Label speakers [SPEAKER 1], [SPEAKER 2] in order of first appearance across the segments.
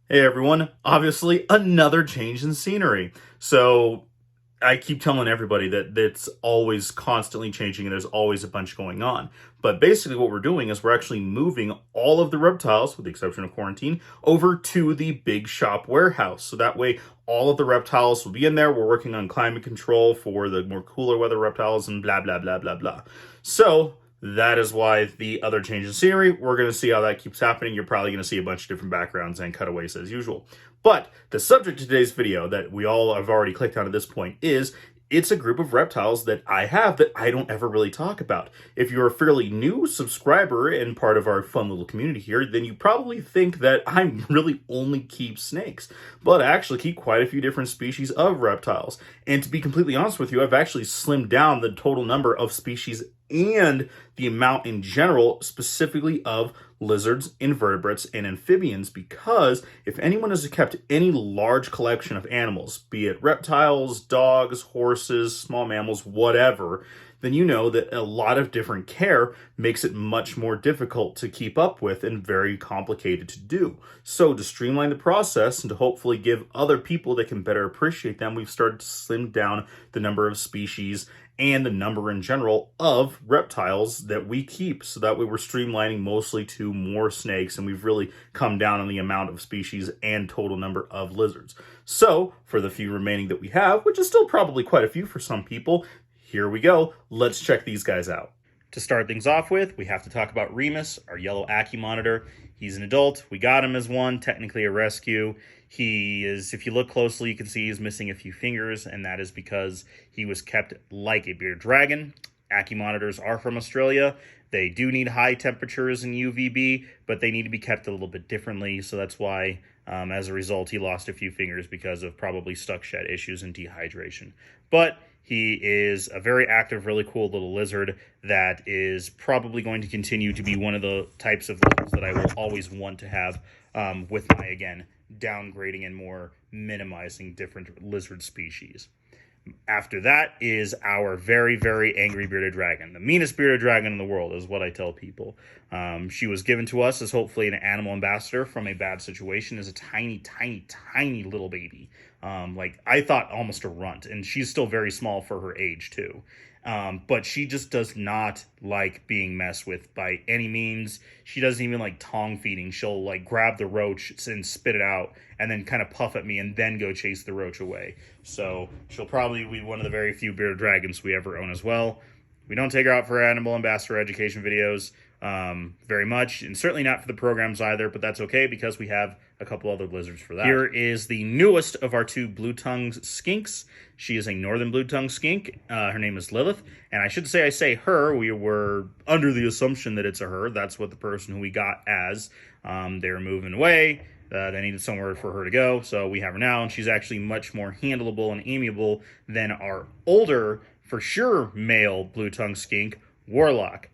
[SPEAKER 1] Hey everyone, obviously another change in scenery. So I keep telling everybody that it's always constantly changing and there's always a bunch going on. But basically what we're doing is we're actually moving all of the reptiles, with the exception of quarantine, over to the big shop warehouse. So that way all of the reptiles will be in there. We're working on climate control for the more cooler weather reptiles and blah, blah, blah, blah, blah. So that is why the other change in scenery, we're going to see how that keeps happening. You're probably going to see a bunch of different backgrounds and cutaways as usual. But the subject of today's video that we all have already clicked on at this point is it's a group of reptiles that I have that I don't ever really talk about. If you're a fairly new subscriber and part of our fun little community here, then you probably think that I really only keep snakes. But I actually keep quite a few different species of reptiles. And to be completely honest with you, I've actually slimmed down the total number of species and the amount in general, specifically of lizards, invertebrates, and amphibians, because if anyone has kept any large collection of animals, be it reptiles, dogs, horses, small mammals, whatever, then you know that a lot of different care makes it much more difficult to keep up with and very complicated to do. So to streamline the process and to hopefully give other people that can better appreciate them, we've started to slim down the number of species and the number in general of reptiles that we keep. So that way we're streamlining mostly to more snakes, and we've really come down on the amount of species and total number of lizards. So for the few remaining that we have, which is still probably quite a few for some people, here we go. Let's check these guys out. To start things off with, we have to talk about Remus, our yellow Ackie monitor. He's an adult. We got him as one, technically a rescue. He is, if you look closely, you can see he's missing a few fingers, and that is because he was kept like a bearded dragon. Ackie monitors are from Australia. They do need high temperatures in UVB, but they need to be kept a little bit differently, so that's why, as a result, he lost a few fingers because of probably stuck shed issues and dehydration. But he is a very active, really cool little lizard that is probably going to continue to be one of the types of lizards that I will always want to have with my, again, downgrading and more minimizing different lizard species. After that is our very, very angry bearded dragon. The meanest bearded dragon in the world is what I tell people. She was given to us as hopefully an animal ambassador from a bad situation as a tiny, tiny, tiny little baby. Like I thought almost a runt, and she's still very small for her age too. But she just does not like being messed with by any means. She doesn't even like tongue feeding. She'll like grab the roach and spit it out and then kind of puff at me and then go chase the roach away. So she'll probably be one of the very few bearded dragons we ever own as well. We don't take her out for animal ambassador education videos very much, and certainly not for the programs either, but that's okay because we have a couple other lizards for that. Here is the newest of our two blue-tongued skinks. She is a northern blue-tongued skink. Her name is Lilith, and I should say I say her. We were under the assumption that it's a her. That's what the person who we got as. They're moving away. They needed somewhere for her to go, so we have her now, and she's actually much more handleable and amiable than our older, for sure, male blue-tongued skink, Warlock.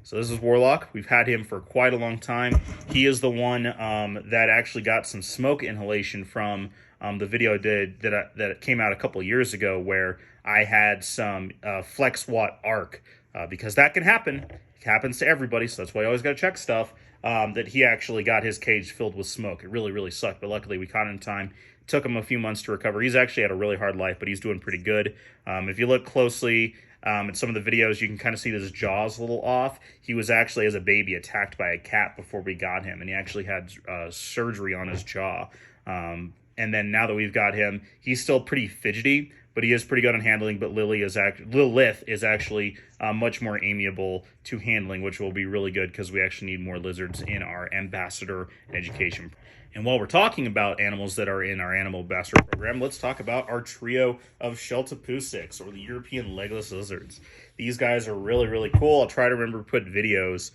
[SPEAKER 1] So this is Warlock. We've had him for quite a long time. He is the one that actually got some smoke inhalation from the video I did that came out a couple years ago where I had some flex watt arc because that can happen. It happens to everybody, so that's why you always got to check stuff. That he actually got his cage filled with smoke. It really, really sucked, but luckily we caught him in time. It took him a few months to recover. He's actually had a really hard life, but he's doing pretty good. If you look closely at some of the videos, you can kind of see that his jaw's a little off. He was actually, as a baby, attacked by a cat before we got him, and he actually had surgery on his jaw. And then now that we've got him, he's still pretty fidgety, but he is pretty good on handling. But Lilith is actually much more amiable to handling, which will be really good because we actually need more lizards in our ambassador education. And while we're talking about animals that are in our animal ambassador program, let's talk about our trio of Sheltopusix, or the European legless lizards. These guys are really, really cool. I'll try to remember to put videos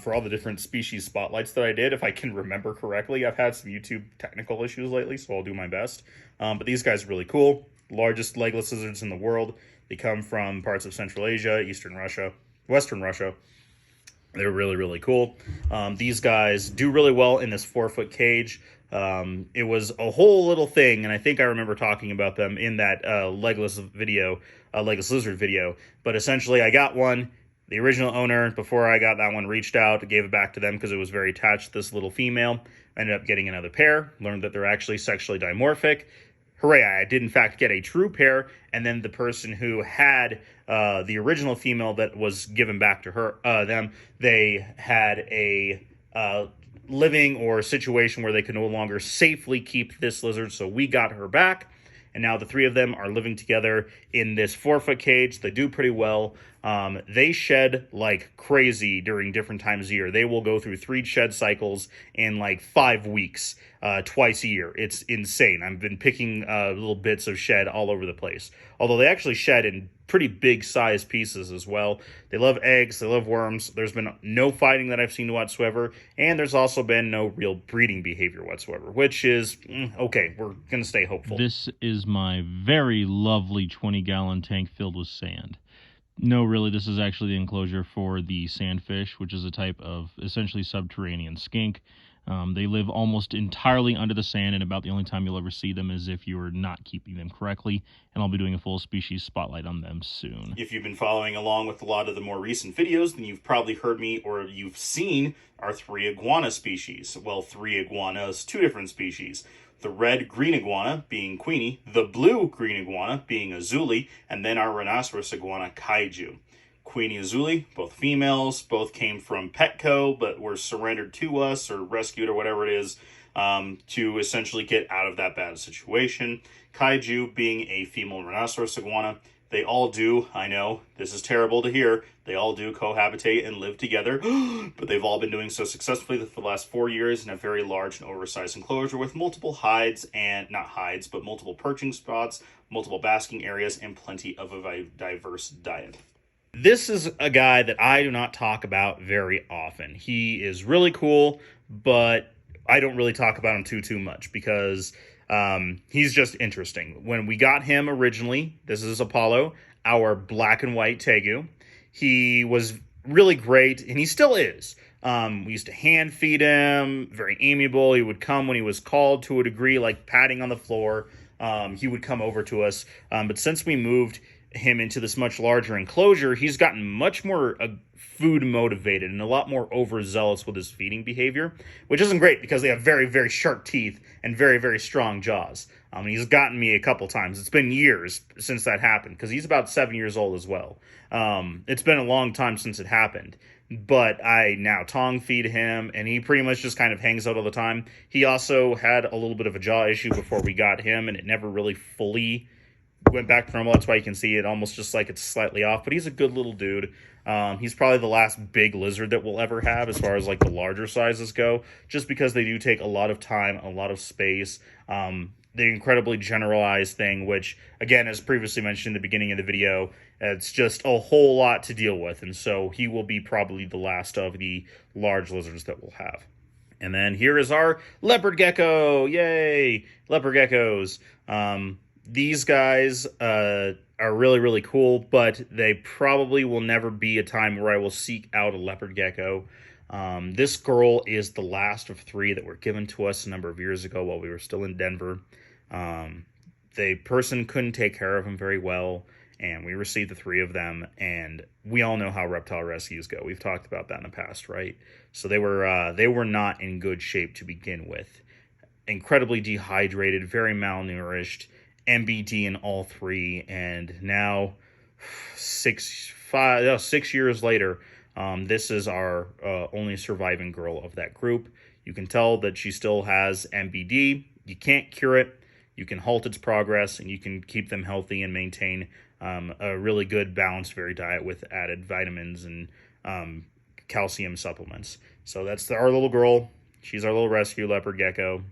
[SPEAKER 1] for all the different species spotlights that I did, if I can remember correctly. I've had some YouTube technical issues lately, so I'll do my best. But these guys are really cool. Largest legless lizards in the world. They come from parts of Central Asia, Eastern Russia, Western Russia. They're really, really cool. These guys do really well in this 4-foot cage. It was a whole little thing, and I think I remember talking about them in that legless lizard video. But essentially, I got one. The original owner, before I got that one, reached out, gave it back to them because it was very attached to this little female. Ended up getting another pair, learned that they're actually sexually dimorphic. Hooray, I did in fact get a true pair, and then the person who had the original female that was given back to them, they had a living or situation where they could no longer safely keep this lizard, so we got her back. And now the three of them are living together in this 4-foot cage. They do pretty well. They shed like crazy during different times of year. They will go through 3 shed cycles in like 5 weeks, twice a year. It's insane. I've been picking little bits of shed all over the place. Although they actually shed in pretty big size pieces as well. They love eggs. They love worms. There's been no fighting that I've seen whatsoever. And there's also been no real breeding behavior whatsoever, which is, okay, we're going to stay hopeful.
[SPEAKER 2] This is my very lovely 20-gallon tank filled with sand. No, really, this is actually the enclosure for the sandfish, which is a type of essentially subterranean skink. They live almost entirely under the sand, and about the only time you'll ever see them is if you're not keeping them correctly, and I'll be doing a full species spotlight on them soon.
[SPEAKER 1] If you've been following along with a lot of the more recent videos, then you've probably heard me or you've seen our 3 iguana species. Well, 3 iguanas, 2 different species. The red-green iguana being Queenie, the blue-green iguana being Azuli, and then our rhinoceros iguana, Kaiju. Queenie Azuli, both females, both came from Petco, but were surrendered to us or rescued or whatever it is to essentially get out of that bad situation. Kaiju being a female rhinoceros iguana. They all do, I know, this is terrible to hear, they all do cohabitate and live together, but they've all been doing so successfully for the last 4 years in a very large and oversized enclosure with multiple hides and, not hides, but multiple perching spots, multiple basking areas, and plenty of a diverse diet. This is a guy that I do not talk about very often. He is really cool, but I don't really talk about him too much because he's just interesting. When we got him originally, this is Apollo, our black and white Tegu. He was really great, and he still is. We used to hand feed him, very amiable. He would come when he was called to a degree, like patting on the floor. He would come over to us. But since we moved him into this much larger enclosure, he's gotten much more food motivated and a lot more overzealous with his feeding behavior, which isn't great because they have very, very sharp teeth and very, very strong jaws. He's gotten me a couple times. It's been years since that happened because he's about 7 years old as well. It's been a long time since it happened, but I now tongue feed him and he pretty much just kind of hangs out all the time. He also had a little bit of a jaw issue before we got him, and it never really fully went back to normal. That's why you can see it almost just like it's slightly off, but he's a good little dude. He's probably the last big lizard that we'll ever have as far as like the larger sizes go, just because they do take a lot of time, a lot of space. The incredibly generalized thing, which again, as previously mentioned in the beginning of the video, it's just a whole lot to deal with. And so he will be probably the last of the large lizards that we'll have. And then here is our leopard gecko. Yay! Leopard geckos. These guys are really, really cool, but they probably will never be a time where I will seek out a leopard gecko. This girl is the last of 3 that were given to us a number of years ago while we were still in Denver. The person couldn't take care of them very well, and we received the 3 of them, and we all know how reptile rescues go. We've talked about that in the past, right? So they were not in good shape to begin with. Incredibly dehydrated, very malnourished, MBD in all 3, and now 6 years later, this is our only surviving girl of that group. You can tell that she still has MBD. You can't cure it. You can halt its progress, and you can keep them healthy and maintain a really good balanced varied diet with added vitamins and calcium supplements. So that's our little girl. She's our little rescue leopard gecko.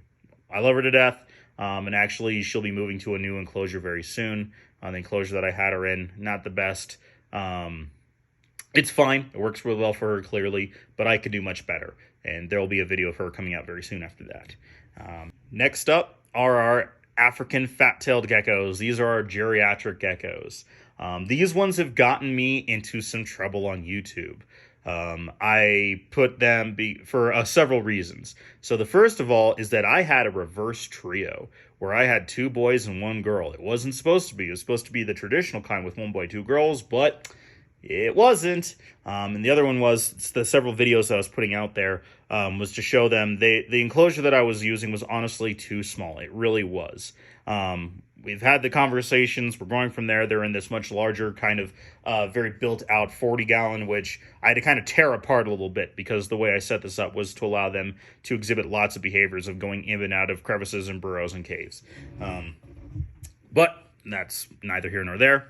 [SPEAKER 1] I love her to death. And actually, she'll be moving to a new enclosure very soon. The enclosure that I had her in, not the best. It's fine. It works really well for her, clearly, but I could do much better. And there will be a video of her coming out very soon after that. Next up are our African fat-tailed geckos. These are our geriatric geckos. These ones have gotten me into some trouble on YouTube. I put them for several reasons. So the first of all is that I had a reverse trio where I had 2 boys and 1 girl. It wasn't supposed to be. It was supposed to be the traditional kind with 1 boy, 2 girls, but It wasn't. And the other one was the several videos I was putting out there was to show them the enclosure that I was using was honestly too small. It really was. We've had the conversations. We're going from there. They're in this much larger kind of very built out 40-gallon, which I had to kind of tear apart a little bit because the way I set this up was to allow them to exhibit lots of behaviors of going in and out of crevices and burrows and caves. But that's neither here nor there.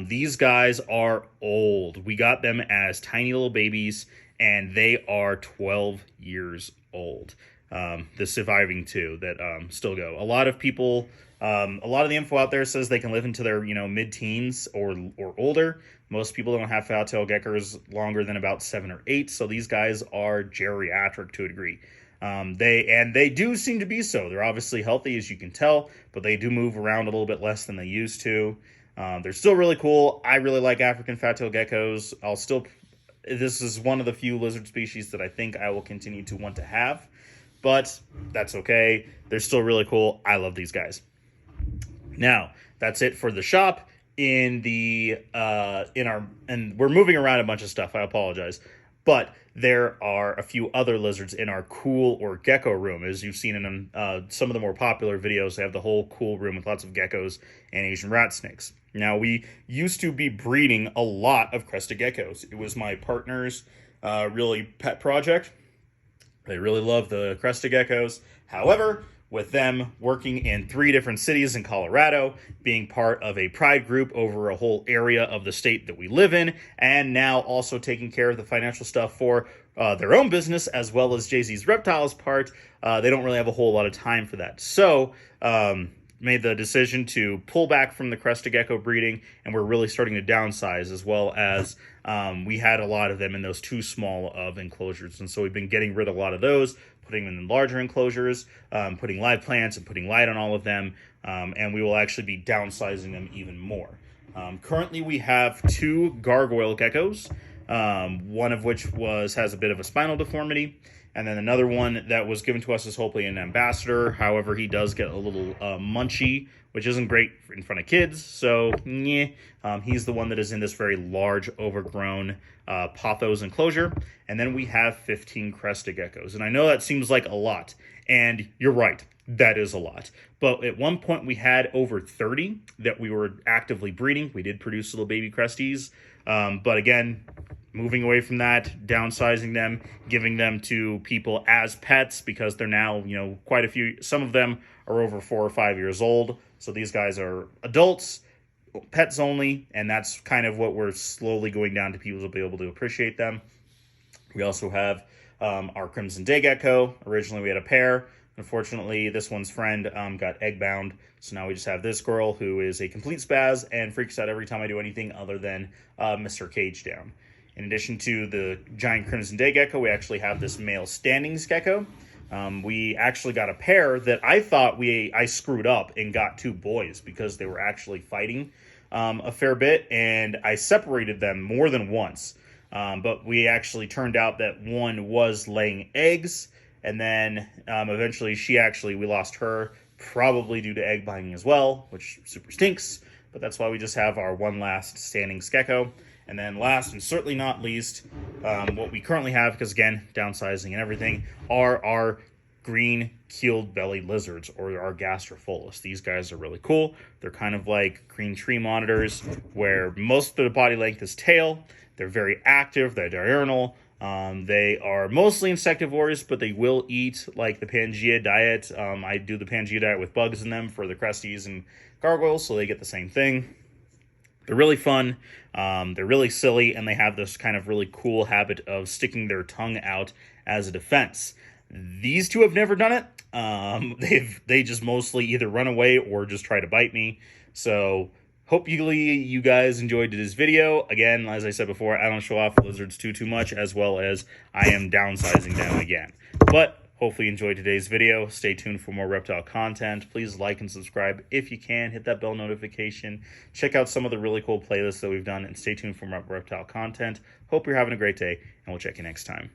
[SPEAKER 1] These guys are old. We got them as tiny little babies, and they are 12 years old. The surviving two that still go. A lot of people, a lot of the info out there says they can live into their mid-teens or older. Most people don't have fat-tail geckos longer than about 7 or 8, so these guys are geriatric to a degree. They do seem to be so. They're obviously healthy, as you can tell, but they do move around a little bit less than they used to. They're still really cool. I really like African fat-tailed geckos. This is one of the few lizard species that I think I will continue to want to have, but that's okay. They're still really cool. I love these guys. Now, that's it for the shop. And we're moving around a bunch of stuff. I apologize. But there are a few other lizards in our cool or gecko room. As you've seen in some of the more popular videos, they have the whole cool room with lots of geckos and Asian rat snakes. Now, we used to be breeding a lot of crested geckos. It was my partner's really pet project. They really love the crested geckos. However, with them working in 3 different cities in Colorado, being part of a pride group over a whole area of the state that we live in, and now also taking care of the financial stuff for their own business, as well as Jay-Z's Reptiles part, they don't really have a whole lot of time for that. So, made the decision to pull back from the crested gecko breeding, and we're really starting to downsize, as well as we had a lot of them in those too small of enclosures. And so we've been getting rid of a lot of those, putting them in larger enclosures, putting live plants and putting light on all of them, and we will actually be downsizing them even more. Currently, we have 2 gargoyle geckos, one of which has a bit of a spinal deformity, and then another one that was given to us as hopefully an ambassador. However, he does get a little munchy, which isn't great in front of kids. So, he's the one that is in this very large, overgrown pothos enclosure. And then we have 15 crested geckos. And I know that seems like a lot. And you're right, that is a lot. But at one point, we had over 30 that we were actively breeding. We did produce little baby cresties. But again, moving away from that, downsizing them, giving them to people as pets because they're now, quite a few. Some of them are over 4 or 5 years old. So these guys are adults, pets only, and that's kind of what we're slowly going down to. People will be able to appreciate them. We also have our Crimson Day Gecko. Originally, we had a pair. Unfortunately, this one's friend got egg bound, so now we just have this girl who is a complete spaz and freaks out every time I do anything other than Mr. Cage down. In addition to the giant Crimson Day Gecko, we actually have this male Standings Gecko. We actually got a pair that I thought I screwed up and got 2 boys because they were actually fighting a fair bit, and I separated them more than once. But we actually turned out that one was laying eggs, and then eventually we lost her, probably due to egg binding as well, which super stinks. But that's why we just have our one last Standings Gecko. And then last and certainly not least, what we currently have, because again, downsizing and everything, are our green keeled-bellied lizards, or our Gastrophilus. These guys are really cool. They're kind of like green tree monitors, where most of the body length is tail. They're very active. They're diurnal. They are mostly insectivores, but they will eat like the Pangea diet. I do the Pangea diet with bugs in them for the cresties and gargoyles, so they get the same thing. They're really fun, they're really silly, and they have this kind of really cool habit of sticking their tongue out as a defense. These 2 have never done it. They just mostly either run away or just try to bite me. So hopefully you guys enjoyed this video. Again, as I said before, I don't show off lizards too much, as well as I am downsizing them again. But hopefully you enjoyed today's video. Stay tuned for more reptile content. Please like and subscribe if you can. Hit that bell notification. Check out some of the really cool playlists that we've done, and stay tuned for more reptile content. Hope you're having a great day, and we'll check you next time.